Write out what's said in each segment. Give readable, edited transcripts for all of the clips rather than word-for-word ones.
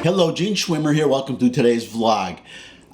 Hello, Gene Schwimmer here. Welcome to today's vlog.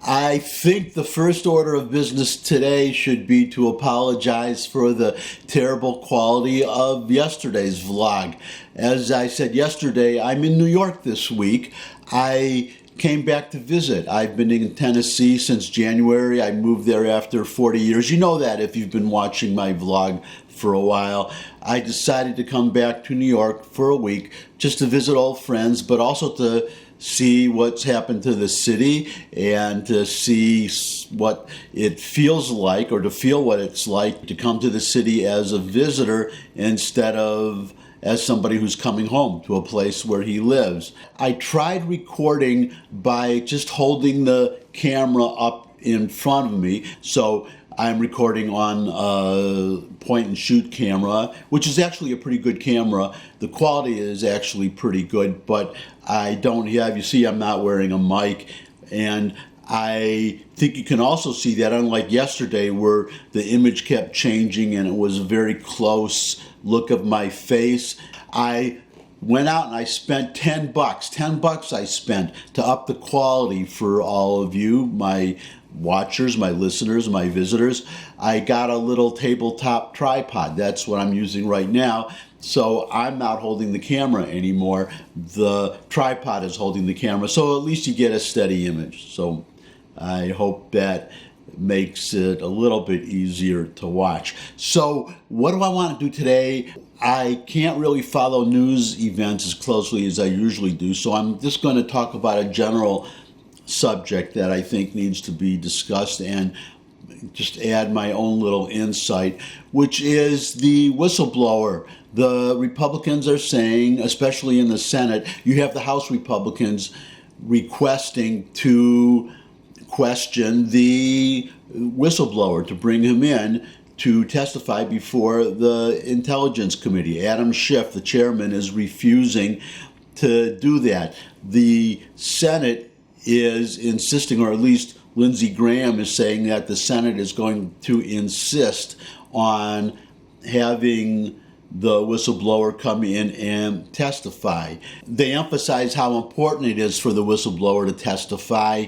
I think the first order of business today should be to apologize for the terrible quality of yesterday's vlog. As I said yesterday, I'm in New York this week. I came back to visit. I've been in Tennessee since January. I moved there after 40 years. You know that if you've been watching my vlog for a while. I decided to come back to New York for a week just to visit old friends, but also to see what's happened to the city and to see what it feels like, or to feel what it's like to come to the city as a visitor instead of as somebody who's coming home to a place where he lives. I tried recording by just holding the camera up in front of me. So I'm recording on a point and shoot camera, which is actually a pretty good camera. The quality is actually pretty good, but I don't have, you see I'm not wearing a mic, and I think you can also see that, unlike yesterday where the image kept changing and it was a very close look of my face. I went out and I spent $10 I spent to up the quality for all of you, my watchers, my listeners, my visitors. I got a little tabletop tripod. That's what I'm using right now. So I'm not holding the camera anymore. The tripod is holding the camera. So at least you get a steady image. So I hope that makes it a little bit easier to watch. So what do I want to do today? I can't really follow news events as closely as I usually do. So I'm just going to talk about a general subject that I think needs to be discussed and just add my own little insight, which is the whistleblower. The Republicans are saying, especially in the Senate, you have the House Republicans requesting to question the whistleblower, to bring him in to testify before the Intelligence Committee. Adam Schiff, the chairman, is refusing to do that. The Senate is insisting, or at least Lindsey Graham is saying that the Senate is going to insist on having the whistleblower come in and testify. They emphasize how important it is for the whistleblower to testify,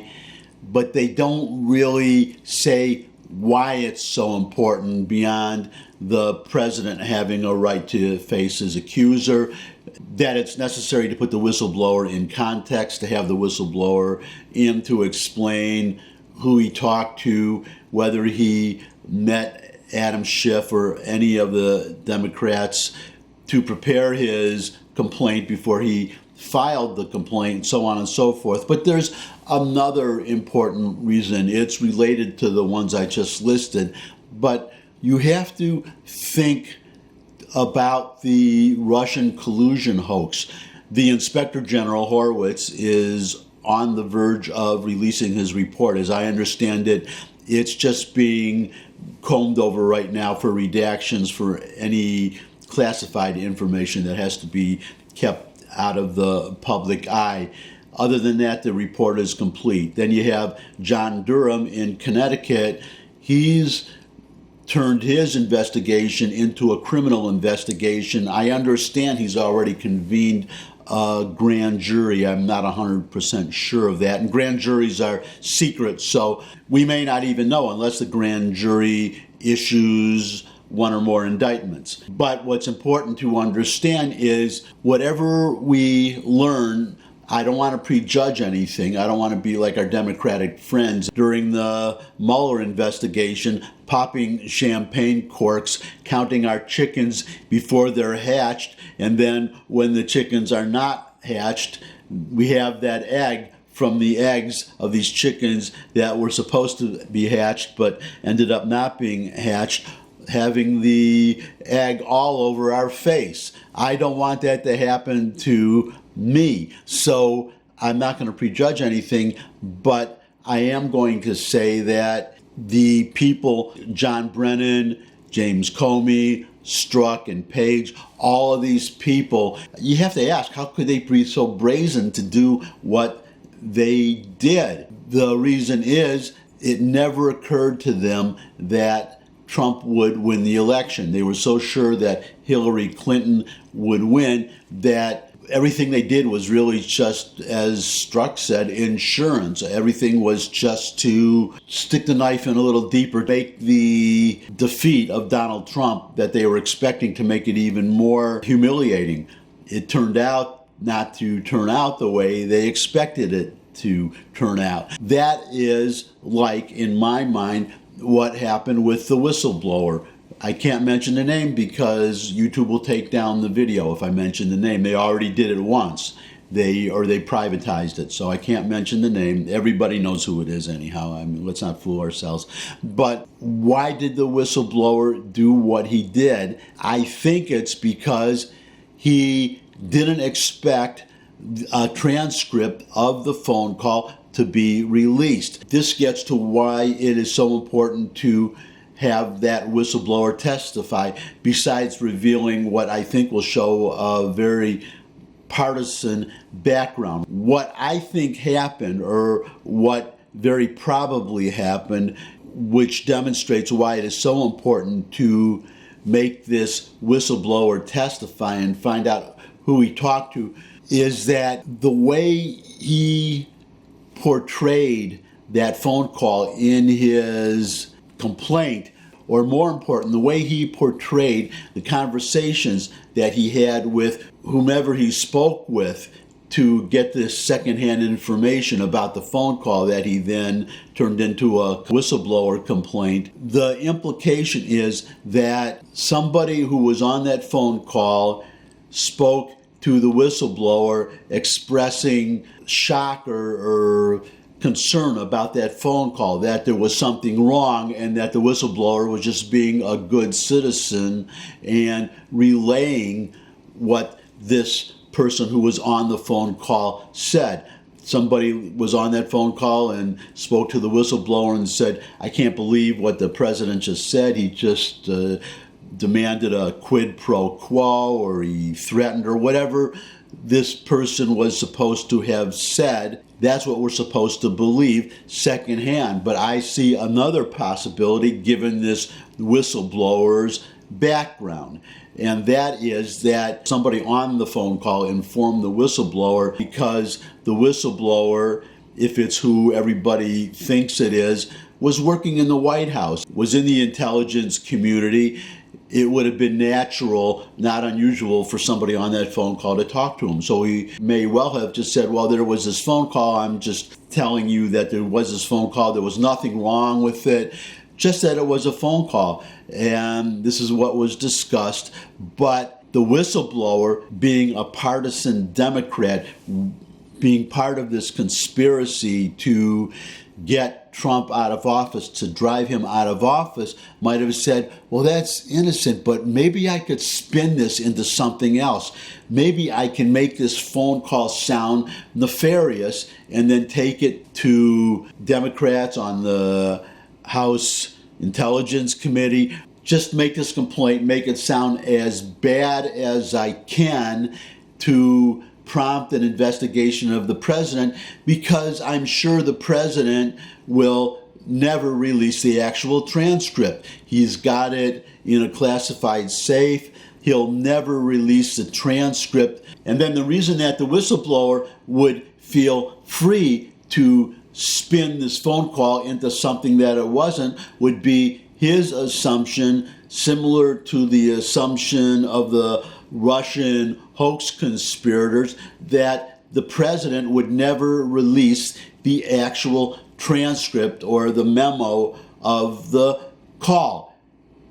but they don't really say why it's so important beyond the president having a right to face his accuser, that it's necessary to put the whistleblower in context, to have the whistleblower in to explain who he talked to, whether he met Adam Schiff or any of the Democrats, to prepare his complaint before he filed the complaint, so on and so forth. But there's another important reason. It's related to the ones I just listed, but you have to think about the Russian collusion hoax. The Inspector General Horowitz is on the verge of releasing his report. As I understand it, it's just being combed over right now for redactions for any classified information that has to be kept out of the public eye. Other than that, the report is complete. Then you have John Durham in Connecticut. He's turned his investigation into a criminal investigation. I understand he's already convened a grand jury. I'm not 100% sure of that. And grand juries are secret, so we may not even know unless the grand jury issues one or more indictments. But what's important to understand is whatever we learn, I don't want to prejudge anything. I don't want to be like our Democratic friends during the Mueller investigation, popping champagne corks, counting our chickens before they're hatched, and then when the chickens are not hatched, we have that egg from the eggs of these chickens that were supposed to be hatched but ended up not being hatched, having the egg all over our face. I don't want that to happen to me. So I'm not going to prejudge anything, but I am going to say that the people, John Brennan, James Comey, Strzok, and Page, all of these people, you have to ask, how could they be so brazen to do what they did? The reason is it never occurred to them that Trump would win the election. They were so sure that Hillary Clinton would win that everything they did was really just, as Strzok said, insurance. Everything was just to stick the knife in a little deeper, make the defeat of Donald Trump that they were expecting to make it even more humiliating. It turned out not to turn out the way they expected it to turn out. That is, like, in my mind, what happened with the whistleblower. I can't mention the name because YouTube will take down the video if I mention the name. They already did it once. They privatized it, so I can't mention the name. Everybody knows who it is anyhow. I mean, let's not fool ourselves. But why did the whistleblower do what he did? I think it's because he didn't expect a transcript of the phone call to be released. This gets to why it is so important to have that whistleblower testify, besides revealing what I think will show a very partisan background. What I think happened, or what very probably happened, which demonstrates why it is so important to make this whistleblower testify and find out who he talked to, is that the way he portrayed that phone call in his complaint, or more important, the way he portrayed the conversations that he had with whomever he spoke with to get this secondhand information about the phone call that he then turned into a whistleblower complaint. The implication is that somebody who was on that phone call spoke to the whistleblower expressing shock or concern about that phone call, that there was something wrong and that the whistleblower was just being a good citizen and relaying what this person who was on the phone call said. Somebody was on that phone call and spoke to the whistleblower and said, I can't believe what the president just said. He just demanded a quid pro quo, or he threatened, or whatever this person was supposed to have said. That's what we're supposed to believe secondhand. But I see another possibility given this whistleblower's background. And that is that somebody on the phone call informed the whistleblower, because the whistleblower, if it's who everybody thinks it is, was working in the White House, was in the intelligence community. It would have been natural, not unusual, for somebody on that phone call to talk to him. So he may well have just said, well, there was this phone call. I'm just telling you that there was this phone call. There was nothing wrong with it, just that it was a phone call. And this is what was discussed. But the whistleblower, being a partisan Democrat, being part of this conspiracy to get Trump out of office, to drive him out of office, might have said, well, that's innocent, but maybe I could spin this into something else. Maybe I can make this phone call sound nefarious and then take it to Democrats on the House Intelligence Committee. Just make this complaint, make it sound as bad as I can to prompt an investigation of the president, because I'm sure the president will never release the actual transcript. He's got it in a classified safe. He'll never release the transcript. And then the reason that the whistleblower would feel free to spin this phone call into something that it wasn't would be his assumption, similar to the assumption of the Russian hoax conspirators, that the president would never release the actual transcript or the memo of the call,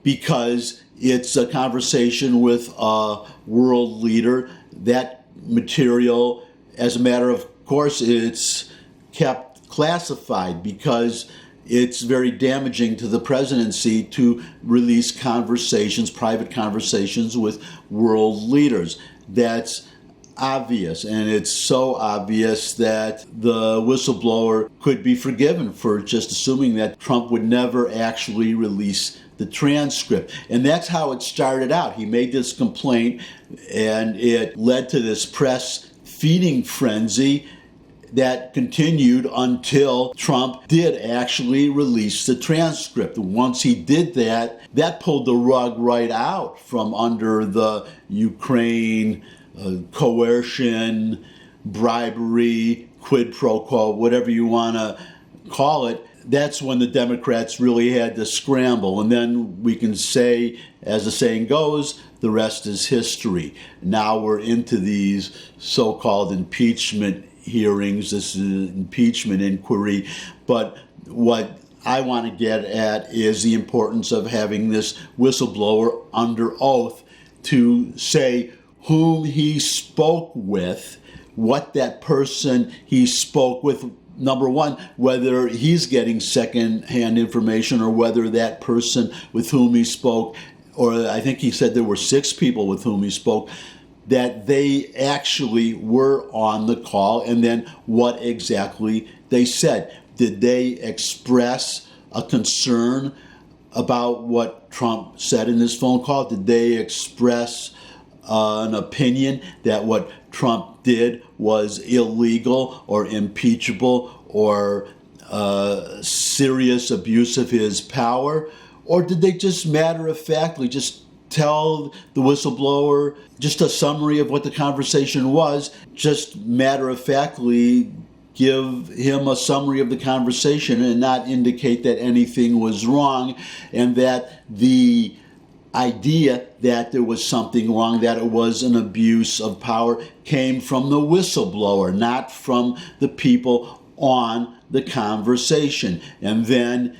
because it's a conversation with a world leader. That material, as a matter of course, it's kept classified because it's very damaging to the presidency to release conversations, private conversations with world leaders. That's obvious, and it's so obvious that the whistleblower could be forgiven for just assuming that Trump would never actually release the transcript. And that's how it started out. He made this complaint, and it led to this press feeding frenzy that continued until Trump did actually release the transcript. Once he did that, that pulled the rug right out from under the Ukraine coercion, bribery, quid pro quo, whatever you want to call it, that's when the Democrats really had to scramble. And then we can say, as the saying goes, the rest is history. Now we're into these so-called impeachment hearings, this is an impeachment inquiry. But what I want to get at is the importance of having this whistleblower under oath to say whom he spoke with, what that person he spoke with, number one, whether he's getting second-hand information or whether that person with whom he spoke, or I think he said there were 6 people with whom he spoke, that they actually were on the call, and then what exactly they said. Did they express a concern about what Trump said in this phone call? Did they express an opinion that what Trump did was illegal or impeachable or serious abuse of his power? Or did they just matter-of-factly just tell the whistleblower just a summary of what the conversation was, just matter-of-factly give him a summary of the conversation and not indicate that anything was wrong, and that the idea that there was something wrong, that it was an abuse of power, came from the whistleblower, not from the people on the conversation? And then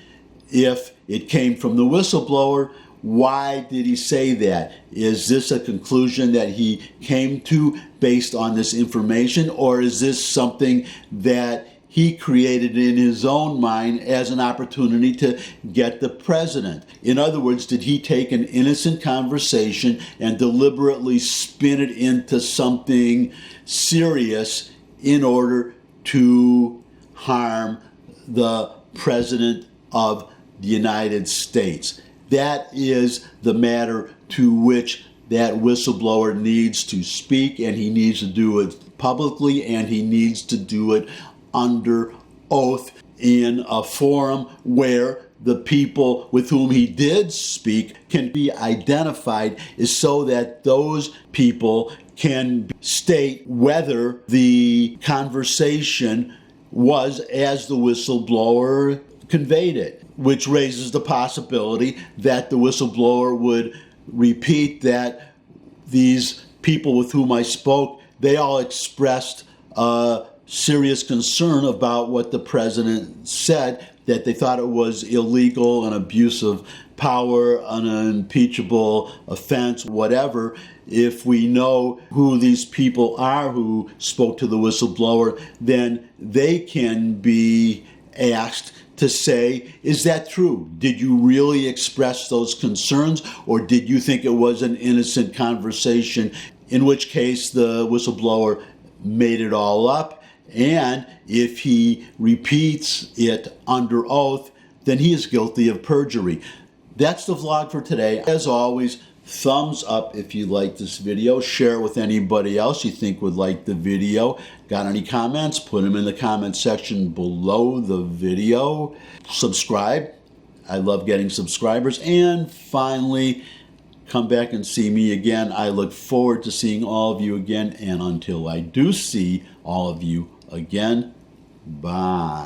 if it came from the whistleblower, why did he say that? Is this a conclusion that he came to based on this information, or is this something that he created in his own mind as an opportunity to get the president? In other words, did he take an innocent conversation and deliberately spin it into something serious in order to harm the president of the United States? That is the matter to which that whistleblower needs to speak, and he needs to do it publicly, and he needs to do it under oath in a forum where the people with whom he did speak can be identified, is so that those people can state whether the conversation was as the whistleblower conveyed it, which raises the possibility that the whistleblower would repeat that these people with whom I spoke, they all expressed serious concern about what the president said, that they thought it was illegal, an abuse of power, an impeachable offense, whatever. If we know who these people are who spoke to the whistleblower, then they can be asked to say, is that true? Did you really express those concerns, or did you think it was an innocent conversation, in which case the whistleblower made it all up? And if he repeats it under oath, then he is guilty of perjury. That's the vlog for today. As always, thumbs up if you like this video. Share it with anybody else you think would like the video. Got any comments? Put them in the comment section below the video. Subscribe. I love getting subscribers. And finally, come back and see me again. I look forward to seeing all of you again. And until I do see all of you again, bye.